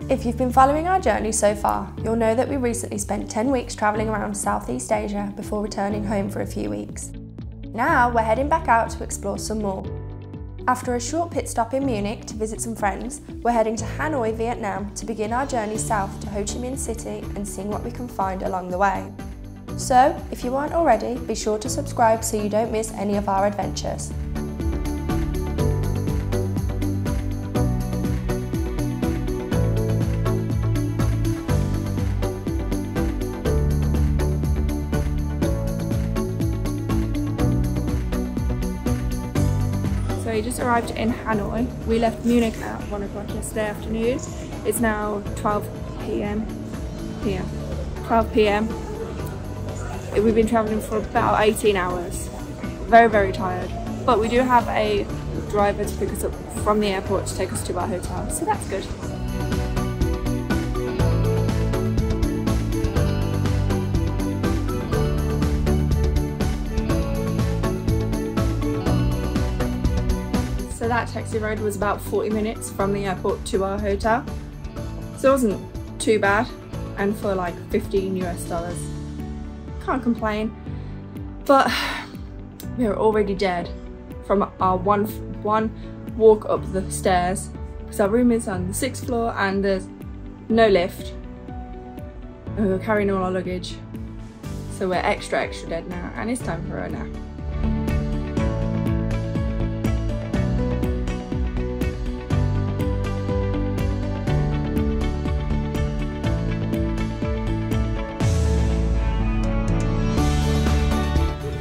If you've been following our journey so far, you'll know that we recently spent 10 weeks travelling around Southeast Asia before returning home for a few weeks. Now we're heading back out to explore some more. After a short pit stop in Munich to visit some friends, we're heading to Hanoi, Vietnam to begin our journey south to Ho Chi Minh City and seeing what we can find along the way. So, if you aren't already, be sure to subscribe so you don't miss any of our adventures. So we just arrived in Hanoi. We left Munich at 1 o'clock yesterday afternoon. It's now 12 p.m. 12 p.m. We've been travelling for about 18 hours. Very, very tired. But we do have a driver to pick us up from the airport to take us to our hotel, so that's good. So that taxi ride was about 40 minutes from the airport to our hotel. So it wasn't too bad, and for like $15 US. Can't complain. But we were already dead from our one walk up the stairs, because our room is on the 6th floor and there's no lift. And we were carrying all our luggage. So we're extra dead now, and it's time for a nap.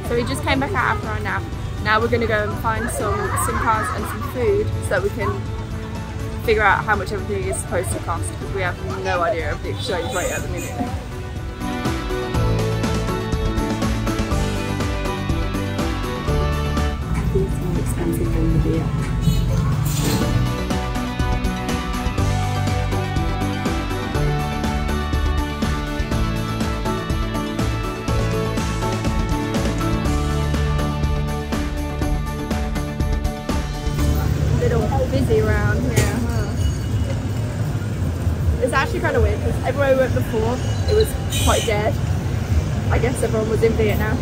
So we just came back out after our nap. Now we're going to go and find some SIM cards and some food so that we can figure out how much everything is supposed to cost, because we have no idea of the exchange rate at the minute. It's more expensive than the beer. Busy around here, huh? It's actually kind of weird because everywhere we went before it was quite dead. I guess everyone was in Vietnam.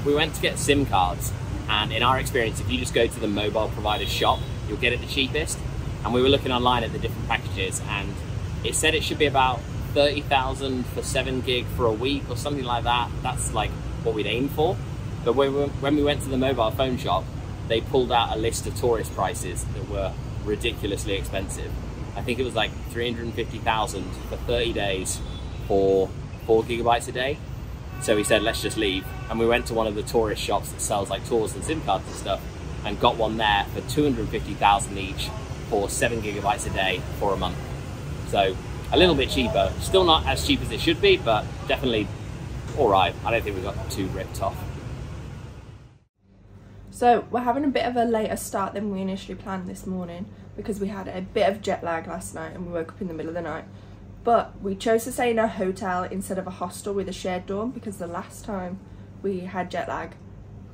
We went to get SIM cards, and in our experience, if you just go to the mobile provider shop, you'll get it the cheapest. And we were looking online at the different packages, and it said it should be about 30,000 for 7 gig for a week or something like that. That's like what we'd aim for. But when we went to the mobile phone shop, they pulled out a list of tourist prices that were ridiculously expensive. I think it was like 350,000 for 30 days for 4 gigabytes a day. So we said, let's just leave. And we went to one of the tourist shops that sells like tours and SIM cards and stuff, and got one there for 250,000 each for 7 gigabytes a day for a month. So a little bit cheaper, still not as cheap as it should be, but definitely all right. I don't think we got too ripped off. So we're having a bit of a later start than we initially planned this morning, because we had a bit of jet lag last night and we woke up in the middle of the night. But we chose to stay in a hotel instead of a hostel with a shared dorm, because the last time we had jet lag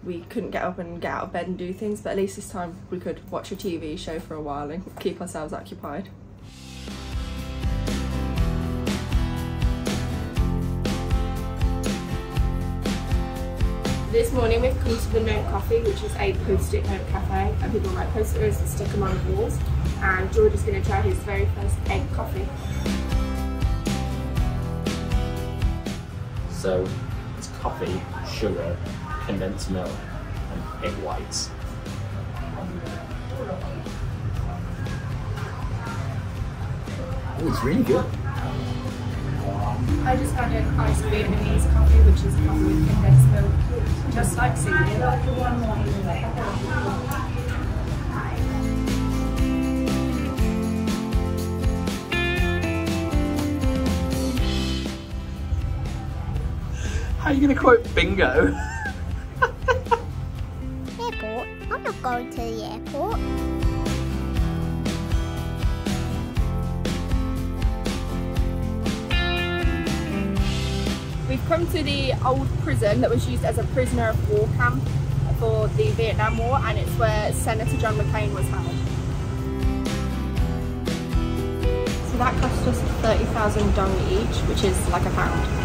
we couldn't get up and get out of bed and do things, but at least this time we could watch a TV show for a while and keep ourselves occupied. This morning we've come to the Note Coffee, which is a post-it note cafe, and people write posters and stick them on walls. And George is going to try his very first egg coffee. So it's coffee, sugar, condensed milk, and egg whites. Oh, it's really good. I just had an iced Vietnamese coffee, which is coffee with condensed milk, just like cereal. How are you going to quote bingo? Airport? I'm not going to the airport. We've come to the old prison that was used as a prisoner of war camp for the Vietnam War, and it's where Senator John McCain was held. that cost us 30,000 dong each, which is like £1.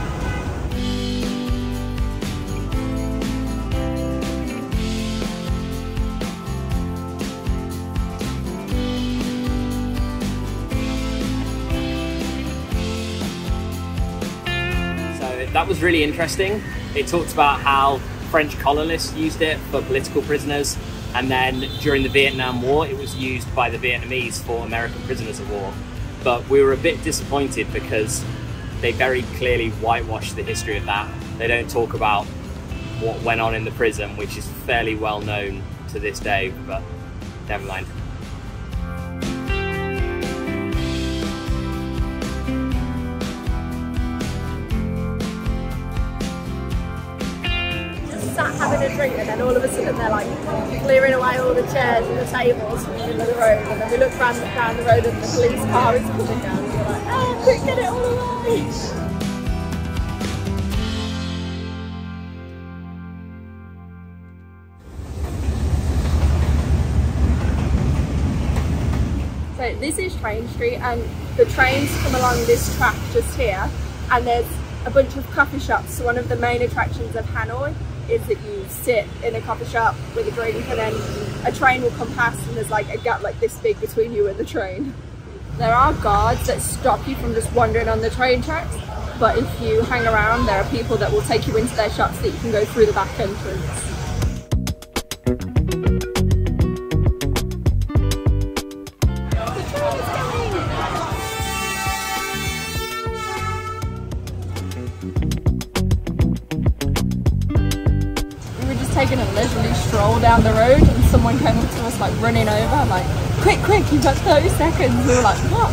That was really interesting. It talked about how French colonists used it for political prisoners, and then during the Vietnam War it was used by the Vietnamese for American prisoners of war. But we were a bit disappointed because they very clearly whitewashed the history of that. They don't talk about what went on in the prison, which is fairly well known to this day, but never mind. Sat having a drink, and then all of a sudden they're like clearing away all the chairs and the tables from the middle of the road, and then we look down the road and the police car is coming down, and we're like, oh, quick, get it all away! So this is Train Street, and the trains come along this track just here, and there's a bunch of coffee shops. So one of the main attractions of Hanoi is that you sit in a coffee shop with a drink, and then a train will come past and there's like a gap like this big between you and the train. There are guards that stop you from just wandering on the train tracks, but if you hang around there are people that will take you into their shops that you can go through the back entrance. Taking a leisurely stroll down the road, and someone came up to us like running over, like, quick, you've got 30 seconds. We were like, what?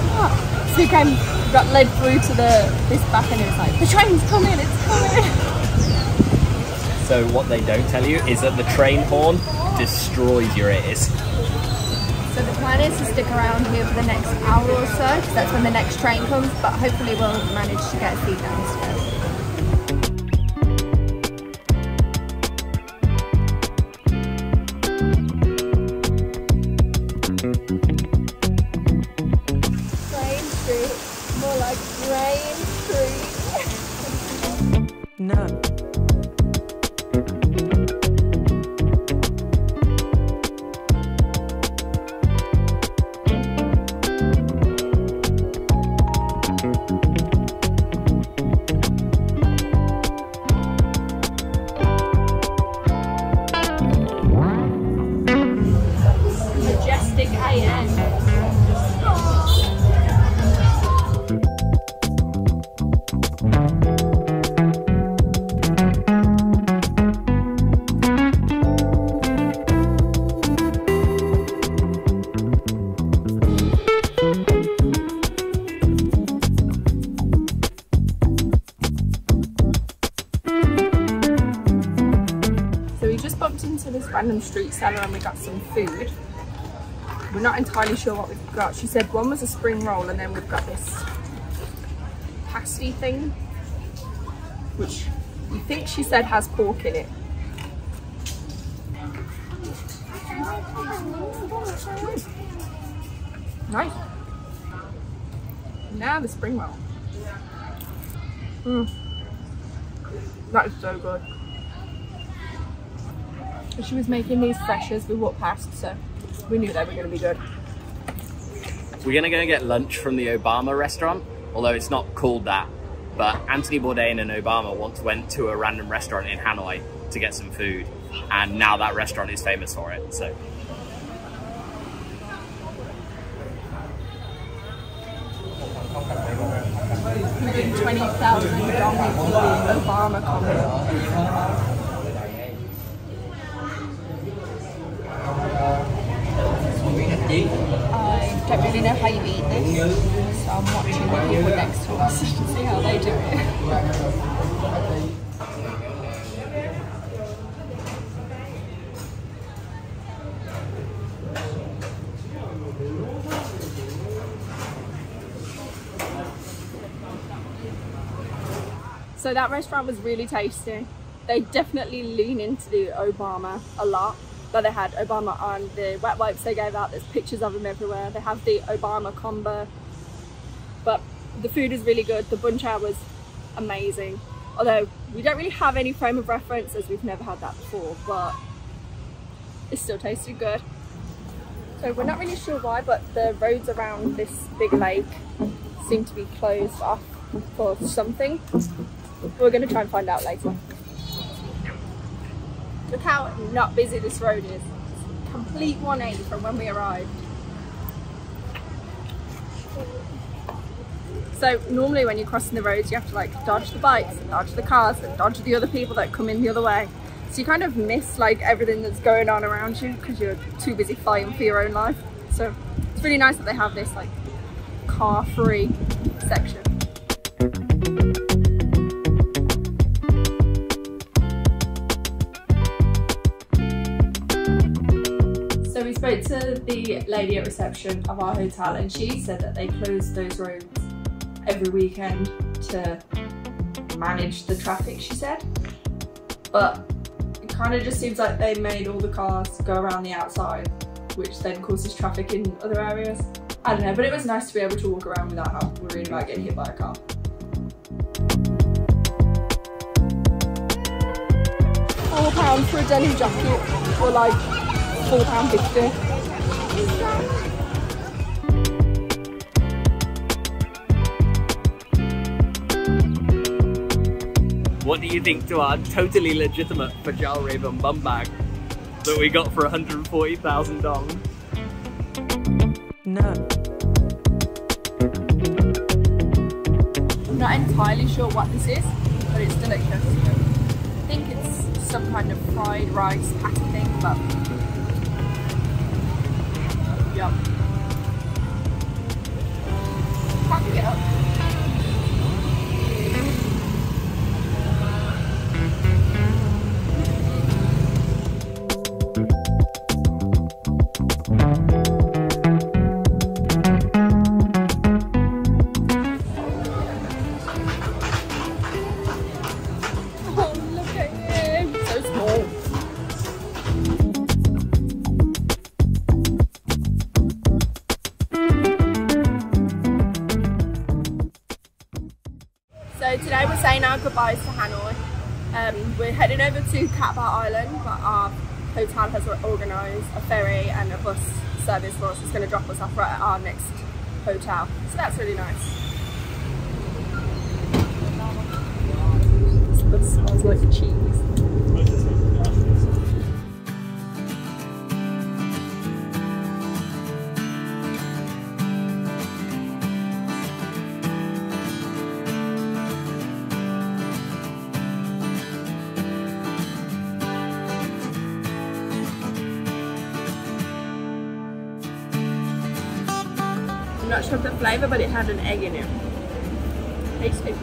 So we got led through to this back, and it was like, the train's coming, it's coming. So what they don't tell you is that the train horn destroys your ears. So the plan is to stick around here for the next hour or so, because that's when the next train comes, but hopefully we'll manage to get a seat downstairs. More like Rain Street. No. Majestic AN. Into this random street seller and we got some food. We're not entirely sure what we've got. She said one was a spring roll, and then we've got this pasty thing, which we think she said has pork in it. Nice. Now the spring roll. That is so good. She was making these fresh as we walked past, so we knew they were going to be good. We're going to go get lunch from the Obama restaurant, although it's not called that. But Anthony Bourdain and Obama once went to a random restaurant in Hanoi to get some food, and now that restaurant is famous for it. So. We did 20,000 dong for the Obama combo. I don't really know how you eat this, so I'm watching the people next to us to see how they do it. So that restaurant was really tasty. They definitely lean into the Obama a lot. But they had Obama on the wet wipes they gave out. There's pictures of him everywhere. They have the Obama combo. but the food is really good. The bun chow was amazing, although we don't really have any frame of reference as we've never had that before, but it still tasted good. So we're not really sure why, but the roads around this big lake seem to be closed off for something. We're going to try and find out later. Look how not busy this road is. It's a complete 180 from when we arrived. So normally when you're crossing the roads, you have to like dodge the bikes and dodge the cars and dodge the other people that come in the other way. So you kind of miss like everything that's going on around you because you're too busy fighting for your own life. So it's really nice that they have this like car-free section. So we spoke to the lady at reception of our hotel and she said that they closed those roads every weekend to manage the traffic, she said. But it kind of just seems like they made all the cars go around the outside, which then causes traffic in other areas. I don't know, but it was nice to be able to walk around without worrying about getting hit by a car. £4 for a denim jacket, or like £4.50. What do you think to our totally legitimate Fajal Raven bum bag that we got for $140,000? No. I'm not entirely sure what this is, but it's delicious. I think it's some kind of fried rice patty thing, but yum. Can't pick it up. So today we're saying our goodbyes to Hanoi. We're heading over to Cat Ba Island, but our hotel has organised a ferry and a bus service for us. It's going to drop us off right at our next hotel. So that's really nice. This bus smells like cheese. I'm not sure of the flavour, but it had an egg in it. Tasty.